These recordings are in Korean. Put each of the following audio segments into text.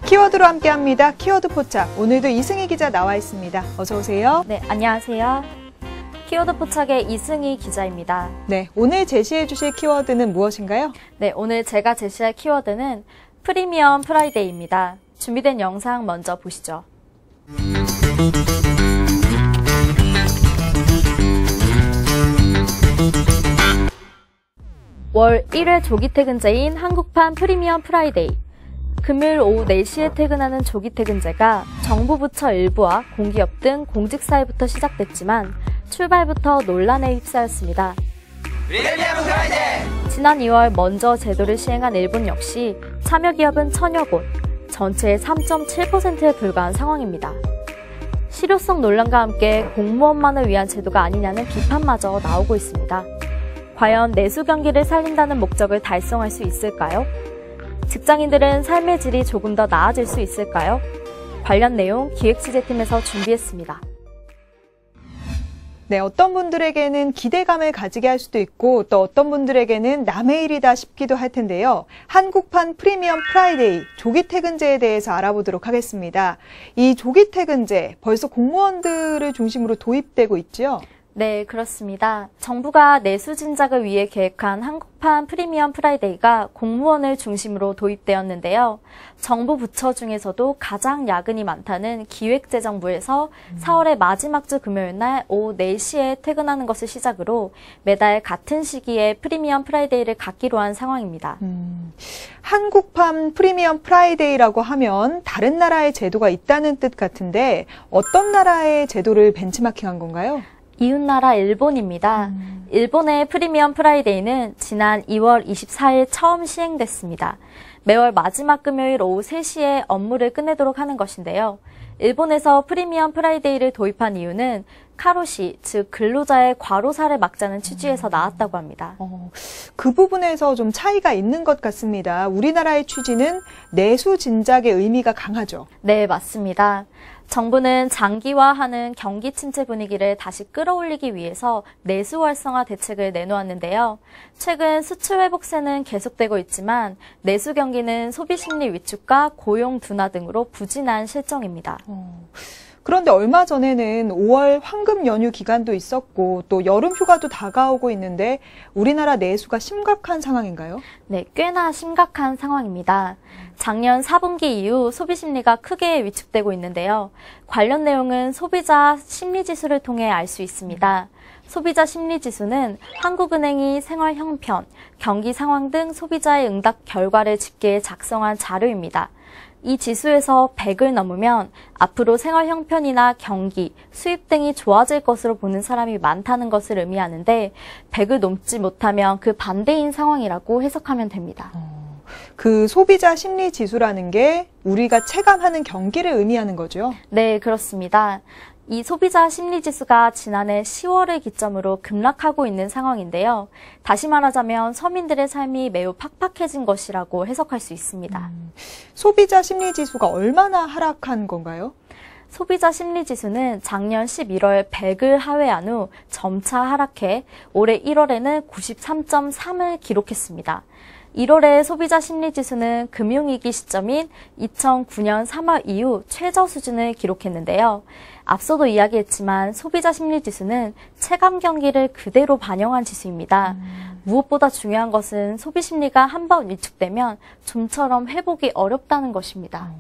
키워드로 함께합니다. 키워드 포착. 오늘도 이승희 기자 나와 있습니다. 어서 오세요. 네, 안녕하세요. 키워드 포착의 이승희 기자입니다. 네, 오늘 제시해 주실 키워드는 무엇인가요? 네, 오늘 제가 제시할 키워드는 프리미엄 프라이데이입니다. 준비된 영상 먼저 보시죠. 월 1회 조기 퇴근제인 한국판 프리미엄 프라이데이. 금요일 오후 4시에 퇴근하는 조기 퇴근제가 정부 부처 일부와 공기업 등 공직사회부터 시작됐지만 출발부터 논란에 휩싸였습니다. 지난 2월 먼저 제도를 시행한 일본 역시 참여 기업은 1000여 곳, 전체의 3.7%에 불과한 상황입니다. 실효성 논란과 함께 공무원만을 위한 제도가 아니냐는 비판마저 나오고 있습니다. 과연 내수 경기를 살린다는 목적을 달성할 수 있을까요? 직장인들은 삶의 질이 조금 더 나아질 수 있을까요? 관련 내용 기획취재팀에서 준비했습니다. 네, 어떤 분들에게는 기대감을 가지게 할 수도 있고 또 어떤 분들에게는 남의 일이다 싶기도 할 텐데요. 한국판 프리미엄 프라이데이 조기 퇴근제에 대해서 알아보도록 하겠습니다. 이 조기 퇴근제 벌써 공무원들을 중심으로 도입되고 있죠? 네, 그렇습니다. 정부가 내수 진작을 위해 계획한 한국판 프리미엄 프라이데이가 공무원을 중심으로 도입되었는데요. 정부 부처 중에서도 가장 야근이 많다는 기획재정부에서 4월의 마지막 주 금요일 날 오후 4시에 퇴근하는 것을 시작으로 매달 같은 시기에 프리미엄 프라이데이를 갖기로 한 상황입니다. 한국판 프리미엄 프라이데이라고 하면 다른 나라의 제도가 있다는 뜻 같은데 어떤 나라의 제도를 벤치마킹한 건가요? 이웃나라 일본입니다. 일본의 프리미엄 프라이데이는 지난 2월 24일 처음 시행됐습니다. 매월 마지막 금요일 오후 3시에 업무를 끝내도록 하는 것인데요. 일본에서 프리미엄 프라이데이를 도입한 이유는 카로시, 즉 근로자의 과로사를 막자는 취지에서 나왔다고 합니다. 그 부분에서 좀 차이가 있는 것 같습니다. 우리나라의 취지는 내수 진작의 의미가 강하죠. 네, 맞습니다. 정부는 장기화하는 경기 침체 분위기를 다시 끌어올리기 위해서 내수 활성화 대책을 내놓았는데요. 최근 수출 회복세는 계속되고 있지만 내수 경기는 소비 심리 위축과 고용 둔화 등으로 부진한 실정입니다. 그런데 얼마 전에는 5월 황금 연휴 기간도 있었고 또 여름 휴가도 다가오고 있는데 우리나라 내수가 심각한 상황인가요? 네, 꽤나 심각한 상황입니다. 작년 4분기 이후 소비 심리가 크게 위축되고 있는데요. 관련 내용은 소비자 심리지수를 통해 알 수 있습니다. 소비자 심리지수는 한국은행이 생활 형편, 경기 상황 등 소비자의 응답 결과를 집계해 작성한 자료입니다. 이 지수에서 100을 넘으면 앞으로 생활 형편이나 경기, 수입 등이 좋아질 것으로 보는 사람이 많다는 것을 의미하는데 100을 넘지 못하면 그 반대인 상황이라고 해석하면 됩니다. 그 소비자 심리 지수라는 게 우리가 체감하는 경기를 의미하는 거죠? 네, 그렇습니다. 이 소비자 심리지수가 지난해 10월을 기점으로 급락하고 있는 상황인데요. 다시 말하자면 서민들의 삶이 매우 팍팍해진 것이라고 해석할 수 있습니다. 소비자 심리지수가 얼마나 하락한 건가요? 소비자 심리지수는 작년 11월 100을 하회한 후 점차 하락해 올해 1월에는 93.3을 기록했습니다. 1월의 소비자 심리지수는 금융위기 시점인 2009년 3월 이후 최저 수준을 기록했는데요. 앞서도 이야기했지만 소비자 심리지수는 체감 경기를 그대로 반영한 지수입니다. 무엇보다 중요한 것은 소비 심리가 한번 위축되면 좀처럼 회복이 어렵다는 것입니다.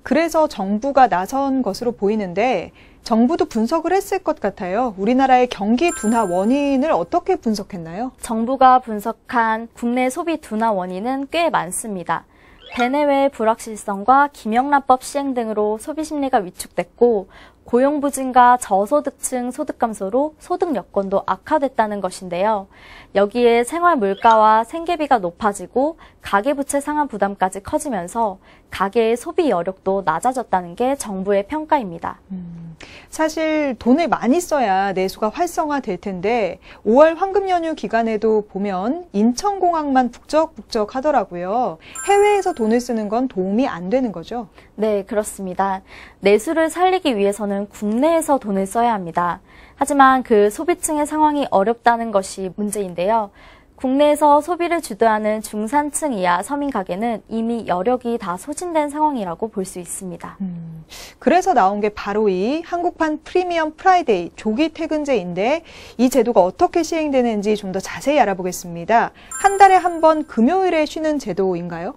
그래서 정부가 나선 것으로 보이는데 정부도 분석을 했을 것 같아요. 우리나라의 경기 둔화 원인을 어떻게 분석했나요? 정부가 분석한 국내 소비 둔화 원인은 꽤 많습니다. 대내외 불확실성과 김영란법 시행 등으로 소비 심리가 위축됐고 고용 부진과 저소득층 소득 감소로 소득 여건도 악화됐다는 것인데요. 여기에 생활 물가와 생계비가 높아지고 가계부채 상환 부담까지 커지면서 가계의 소비 여력도 낮아졌다는 게 정부의 평가입니다. 사실 돈을 많이 써야 내수가 활성화될 텐데 5월 황금 연휴 기간에도 보면 인천공항만 북적북적 하더라고요. 해외에서 돈을 쓰는 건 도움이 안 되는 거죠? 네, 그렇습니다. 내수를 살리기 위해서는 국내에서 돈을 써야 합니다. 하지만 그 소비층의 상황이 어렵다는 것이 문제인데요. 국내에서 소비를 주도하는 중산층 이하 서민 가게는 이미 여력이 다 소진된 상황이라고 볼 수 있습니다. 그래서 나온 게 바로 이 한국판 프리미엄 프라이데이 조기 퇴근제인데 이 제도가 어떻게 시행되는지 좀 더 자세히 알아보겠습니다. 한 달에 한 번 금요일에 쉬는 제도인가요?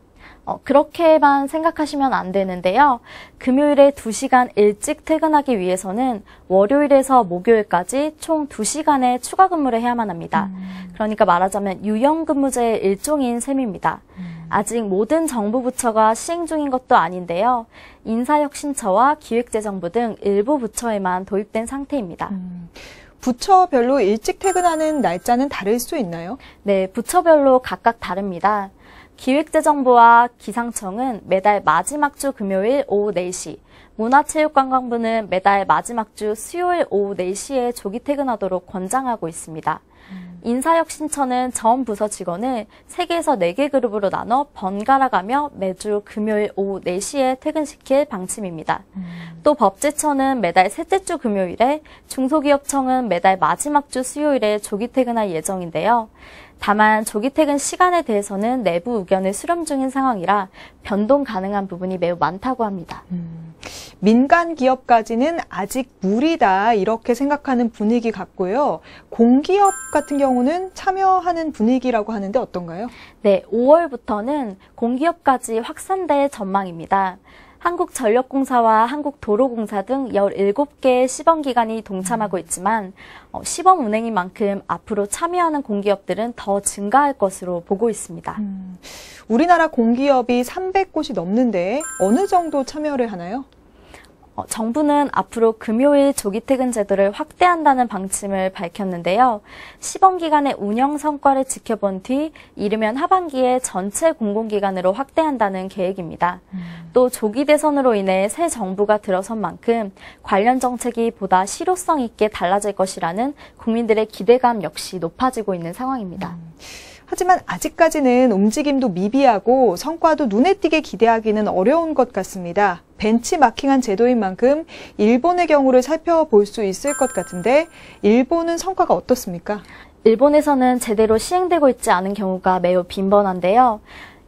그렇게만 생각하시면 안 되는데요. 금요일에 2시간 일찍 퇴근하기 위해서는 월요일에서 목요일까지 총 2시간의 추가 근무를 해야만 합니다. 그러니까 말하자면 유연근무제의 일종인 셈입니다. 아직 모든 정부 부처가 시행 중인 것도 아닌데요. 인사혁신처와 기획재정부 등 일부 부처에만 도입된 상태입니다. 부처별로 일찍 퇴근하는 날짜는 다를 수 있나요? 네, 부처별로 각각 다릅니다. 기획재정부와 기상청은 매달 마지막 주 금요일 오후 4시, 문화체육관광부는 매달 마지막 주 수요일 오후 4시에 조기 퇴근하도록 권장하고 있습니다. 인사혁신처는 전 부서 직원을 3개에서 4개 그룹으로 나눠 번갈아 가며 매주 금요일 오후 4시에 퇴근시킬 방침입니다. 또 법제처는 매달 셋째 주 금요일에, 중소기업청은 매달 마지막 주 수요일에 조기 퇴근할 예정인데요. 다만 조기 퇴근 시간에 대해서는 내부 의견을 수렴 중인 상황이라 변동 가능한 부분이 매우 많다고 합니다. 민간 기업까지는 아직 무리다 이렇게 생각하는 분위기 같고요. 공기업 같은 경우는 참여하는 분위기라고 하는데 어떤가요? 네, 5월부터는 공기업까지 확산될 전망입니다. 한국전력공사와 한국도로공사 등 17개의 시범기관이 동참하고 있지만 시범 운행인 만큼 앞으로 참여하는 공기업들은 더 증가할 것으로 보고 있습니다. 우리나라 공기업이 300곳이 넘는데 어느 정도 참여를 하나요? 정부는 앞으로 금요일 조기 퇴근 제도를 확대한다는 방침을 밝혔는데요. 시범기간의 운영 성과를 지켜본 뒤 이르면 하반기에 전체 공공기관으로 확대한다는 계획입니다. 또 조기 대선으로 인해 새 정부가 들어선 만큼 관련 정책이 보다 실효성 있게 달라질 것이라는 국민들의 기대감 역시 높아지고 있는 상황입니다. 하지만 아직까지는 움직임도 미비하고 성과도 눈에 띄게 기대하기는 어려운 것 같습니다. 벤치마킹한 제도인 만큼 일본의 경우를 살펴볼 수 있을 것 같은데 일본은 성과가 어떻습니까? 일본에서는 제대로 시행되고 있지 않은 경우가 매우 빈번한데요.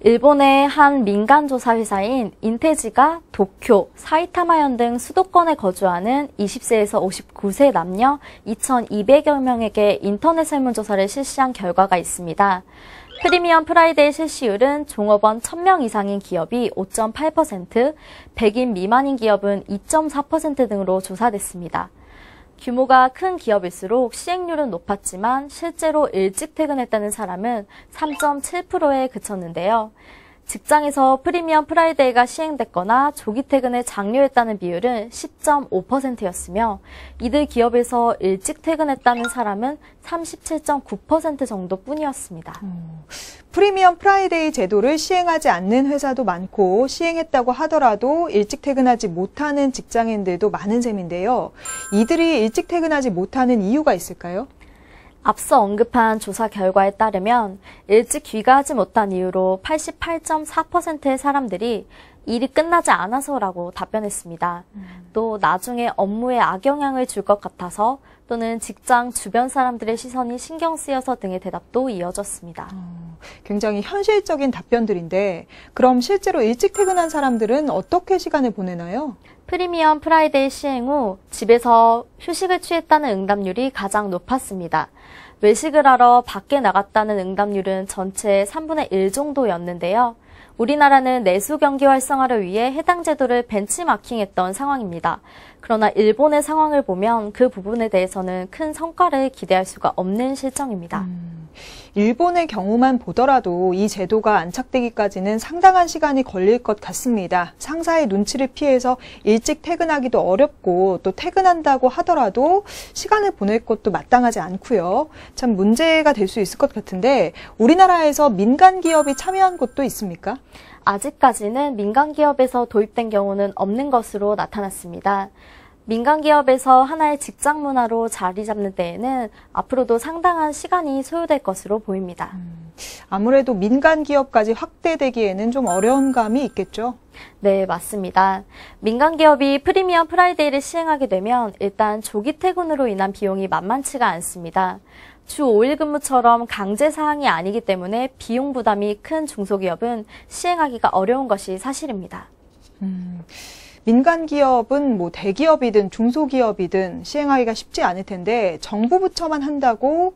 일본의 한 민간조사 회사인 인테지가 도쿄, 사이타마현 등 수도권에 거주하는 20세에서 59세 남녀 2,200여 명에게 인터넷 설문조사를 실시한 결과가 있습니다. 프리미엄 프라이데이 실시율은 종업원 1,000명 이상인 기업이 5.8%, 100인 미만인 기업은 2.4% 등으로 조사됐습니다. 규모가 큰 기업일수록 시행률은 높았지만 실제로 일찍 퇴근했다는 사람은 3.7%에 그쳤는데요. 직장에서 프리미엄 프라이데이가 시행됐거나 조기 퇴근을 장려했다는 비율은 10.5%였으며 이들 기업에서 일찍 퇴근했다는 사람은 37.9% 정도뿐이었습니다. 프리미엄 프라이데이 제도를 시행하지 않는 회사도 많고 시행했다고 하더라도 일찍 퇴근하지 못하는 직장인들도 많은 셈인데요. 이들이 일찍 퇴근하지 못하는 이유가 있을까요? 앞서 언급한 조사 결과에 따르면 일찍 귀가하지 못한 이유로 88.4%의 사람들이 일이 끝나지 않아서라고 답변했습니다. 또 나중에 업무에 악영향을 줄 것 같아서 또는 직장 주변 사람들의 시선이 신경 쓰여서 등의 대답도 이어졌습니다. 굉장히 현실적인 답변들인데 그럼 실제로 일찍 퇴근한 사람들은 어떻게 시간을 보내나요? 프리미엄 프라이데이 시행 후 집에서 휴식을 취했다는 응답률이 가장 높았습니다. 외식을 하러 밖에 나갔다는 응답률은 전체의 3분의 1 정도였는데요. 우리나라는 내수 경기 활성화를 위해 해당 제도를 벤치마킹했던 상황입니다. 그러나 일본의 상황을 보면 그 부분에 대해서는 큰 성과를 기대할 수가 없는 실정입니다. 일본의 경우만 보더라도 이 제도가 안착되기까지는 상당한 시간이 걸릴 것 같습니다. 상사의 눈치를 피해서 일찍 퇴근하기도 어렵고 또 퇴근한다고 하더라도 시간을 보낼 것도 마땅하지 않고요. 참 문제가 될 수 있을 것 같은데 우리나라에서 민간 기업이 참여한 곳도 있습니까? 아직까지는 민간 기업에서 도입된 경우는 없는 것으로 나타났습니다. 민간 기업에서 하나의 직장 문화로 자리 잡는 데에는 앞으로도 상당한 시간이 소요될 것으로 보입니다. 아무래도 민간 기업까지 확대되기에는 좀 어려운 감이 있겠죠? 네, 맞습니다. 민간 기업이 프리미엄 프라이데이를 시행하게 되면 일단 조기 퇴근으로 인한 비용이 만만치가 않습니다. 주 5일 근무처럼 강제 사항이 아니기 때문에 비용 부담이 큰 중소기업은 시행하기가 어려운 것이 사실입니다. 민간 기업은 뭐 대기업이든 중소기업이든 시행하기가 쉽지 않을 텐데 정부 부처만 한다고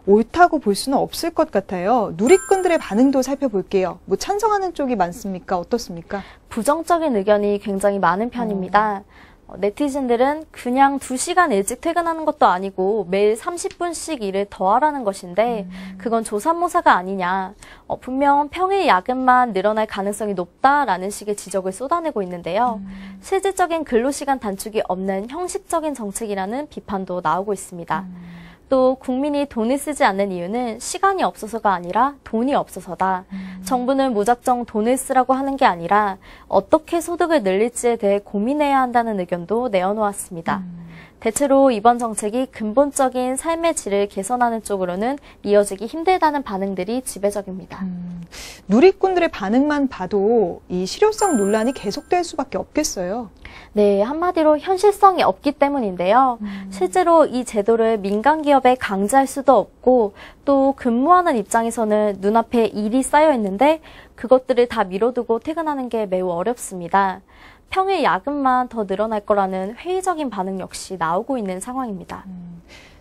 옳다고 볼 수는 없을 것 같아요. 누리꾼들의 반응도 살펴볼게요. 뭐 찬성하는 쪽이 많습니까? 어떻습니까? 부정적인 의견이 굉장히 많은 편입니다. 네티즌들은 그냥 2시간 일찍 퇴근하는 것도 아니고 매일 30분씩 일을 더 하라는 것인데 그건 조삼모사가 아니냐. 분명 평일 야근만 늘어날 가능성이 높다라는 식의 지적을 쏟아내고 있는데요. 실질적인 근로시간 단축이 없는 형식적인 정책이라는 비판도 나오고 있습니다. 또 국민이 돈을 쓰지 않는 이유는 시간이 없어서가 아니라 돈이 없어서다. 정부는 무작정 돈을 쓰라고 하는 게 아니라 어떻게 소득을 늘릴지에 대해 고민해야 한다는 의견도 내어놓았습니다. 대체로 이번 정책이 근본적인 삶의 질을 개선하는 쪽으로는 이어지기 힘들다는 반응들이 지배적입니다. 누리꾼들의 반응만 봐도 이 실효성 논란이 계속될 수밖에 없겠어요. 네, 한마디로 현실성이 없기 때문인데요. 실제로 이 제도를 민간 기업에 강제할 수도 없고 또 근무하는 입장에서는 눈앞에 일이 쌓여 있는데 그것들을 다 미뤄두고 퇴근하는 게 매우 어렵습니다. 평일 야근만 더 늘어날 거라는 회의적인 반응 역시 나오고 있는 상황입니다.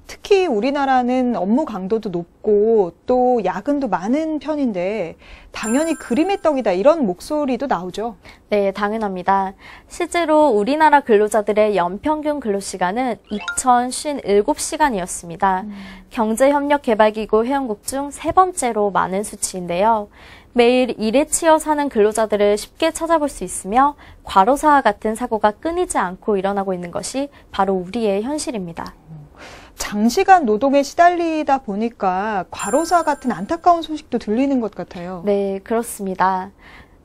특히 우리나라는 업무 강도도 높고 또 야근도 많은 편인데 당연히 그림의 떡이다 이런 목소리도 나오죠. 네, 당연합니다. 실제로 우리나라 근로자들의 연평균 근로시간은 2057시간이었습니다. 경제협력개발기구 회원국 중 3번째로 많은 수치인데요. 매일 일에 치여 사는 근로자들을 쉽게 찾아볼 수 있으며 과로사와 같은 사고가 끊이지 않고 일어나고 있는 것이 바로 우리의 현실입니다. 장시간 노동에 시달리다 보니까 과로사 같은 안타까운 소식도 들리는 것 같아요. 네, 그렇습니다.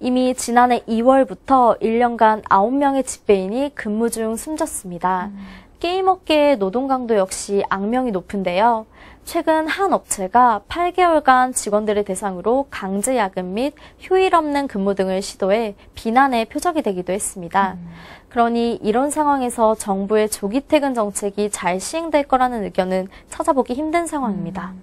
이미 지난해 2월부터 1년간 9명의 집배인이 근무 중 숨졌습니다. 게임업계의 노동 강도 역시 악명이 높은데요. 최근 한 업체가 8개월간 직원들을 대상으로 강제 야근 및 휴일 없는 근무 등을 시도해 비난의 표적이 되기도 했습니다. 그러니 이런 상황에서 정부의 조기 퇴근 정책이 잘 시행될 거라는 의견은 찾아보기 힘든 상황입니다.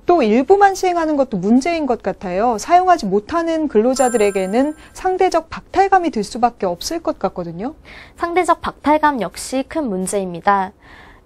또 일부만 시행하는 것도 문제인 것 같아요. 사용하지 못하는 근로자들에게는 상대적 박탈감이 들 수밖에 없을 것 같거든요. 상대적 박탈감 역시 큰 문제입니다.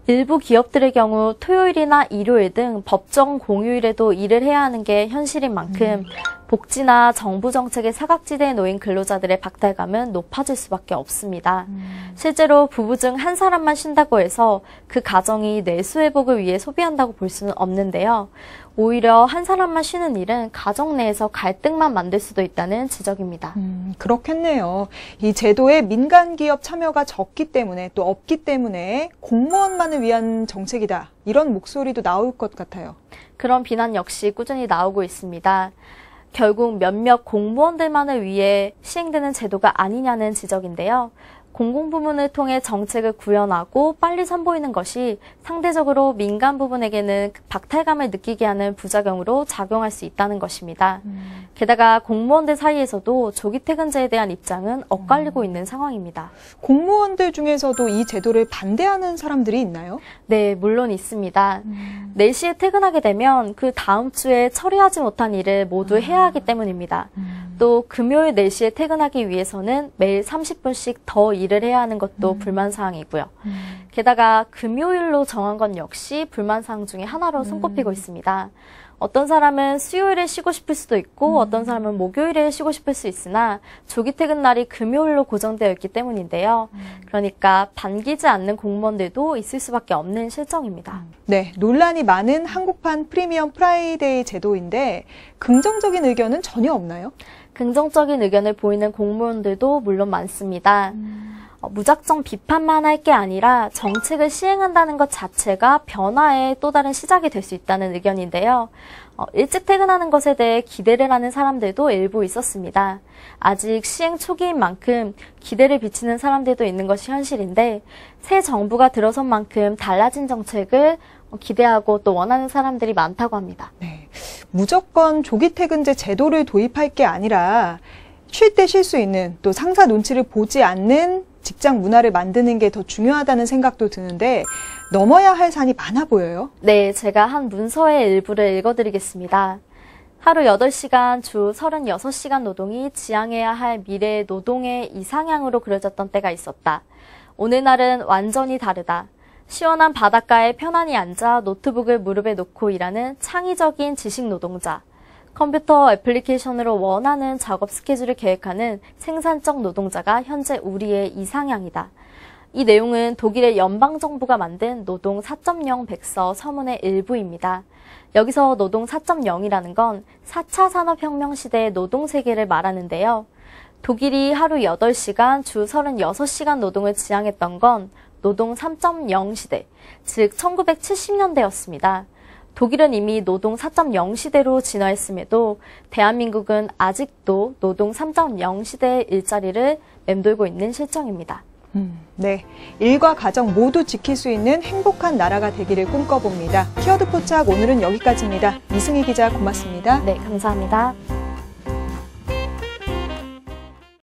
일부 기업들의 경우 토요일이나 일요일 등 법정 공휴일에도 일을 해야 하는 게 현실인 만큼 복지나 정부 정책의 사각지대에 놓인 근로자들의 박탈감은 높아질 수밖에 없습니다. 실제로 부부 중 한 사람만 쉰다고 해서 그 가정이 내수회복을 위해 소비한다고 볼 수는 없는데요. 오히려 한 사람만 쉬는 일은 가정 내에서 갈등만 만들 수도 있다는 지적입니다. 그렇겠네요. 이 제도에 민간 기업 참여가 적기 때문에 또 없기 때문에 공무원만을 위한 정책이다. 이런 목소리도 나올 것 같아요. 그런 비난 역시 꾸준히 나오고 있습니다. 결국 몇몇 공무원들만을 위해 시행되는 제도가 아니냐는 지적인데요. 공공부문을 통해 정책을 구현하고 빨리 선보이는 것이 상대적으로 민간 부분에게는 박탈감을 느끼게 하는 부작용으로 작용할 수 있다는 것입니다. 게다가 공무원들 사이에서도 조기 퇴근제에 대한 입장은 엇갈리고 있는 상황입니다. 공무원들 중에서도 이 제도를 반대하는 사람들이 있나요? 네, 물론 있습니다. 4시에 퇴근하게 되면 그 다음 주에 처리하지 못한 일을 모두 해야 하기 때문입니다. 또 금요일 4시에 퇴근하기 위해서는 매일 30분씩 더 일을 해야 하는 것도 불만사항이고요. 게다가 금요일로 정한 건 역시 불만사항 중에 하나로 손꼽히고 있습니다. 어떤 사람은 수요일에 쉬고 싶을 수도 있고 어떤 사람은 목요일에 쉬고 싶을 수 있으나 조기 퇴근 날이 금요일로 고정되어 있기 때문인데요. 그러니까 반기지 않는 공무원들도 있을 수밖에 없는 실정입니다. 네, 논란이 많은 한국판 프리미엄 프라이데이 제도인데 긍정적인 의견은 전혀 없나요? 긍정적인 의견을 보이는 공무원들도 물론 많습니다. 무작정 비판만 할 게 아니라 정책을 시행한다는 것 자체가 변화의 또 다른 시작이 될 수 있다는 의견인데요. 일찍 퇴근하는 것에 대해 기대를 하는 사람들도 일부 있었습니다. 아직 시행 초기인 만큼 기대를 비치는 사람들도 있는 것이 현실인데 새 정부가 들어선 만큼 달라진 정책을 기대하고 또 원하는 사람들이 많다고 합니다. 네, 무조건 조기 퇴근제 제도를 도입할 게 아니라 쉴 때 쉴 수 있는 또 상사 눈치를 보지 않는 직장 문화를 만드는 게 더 중요하다는 생각도 드는데 넘어야 할 산이 많아 보여요. 네, 제가 한 문서의 일부를 읽어드리겠습니다. 하루 8시간, 주 36시간 노동이 지향해야 할 미래의 노동의 이상향으로 그려졌던 때가 있었다. 오늘날은 완전히 다르다. 시원한 바닷가에 편안히 앉아 노트북을 무릎에 놓고 일하는 창의적인 지식 노동자. 컴퓨터 애플리케이션으로 원하는 작업 스케줄을 계획하는 생산적 노동자가 현재 우리의 이상향이다. 이 내용은 독일의 연방정부가 만든 노동 4.0 백서 서문의 일부입니다. 여기서 노동 4.0이라는 건 4차 산업혁명 시대의 노동 세계를 말하는데요. 독일이 하루 8시간, 주 36시간 노동을 지향했던 건 노동 3.0 시대, 즉 1970년대였습니다. 독일은 이미 노동 4.0 시대로 진화했음에도 대한민국은 아직도 노동 3.0 시대의 일자리를 맴돌고 있는 실정입니다. 네, 일과 가정 모두 지킬 수 있는 행복한 나라가 되기를 꿈꿔봅니다. 키워드 포착 오늘은 여기까지입니다. 이승희 기자 고맙습니다. 네, 감사합니다.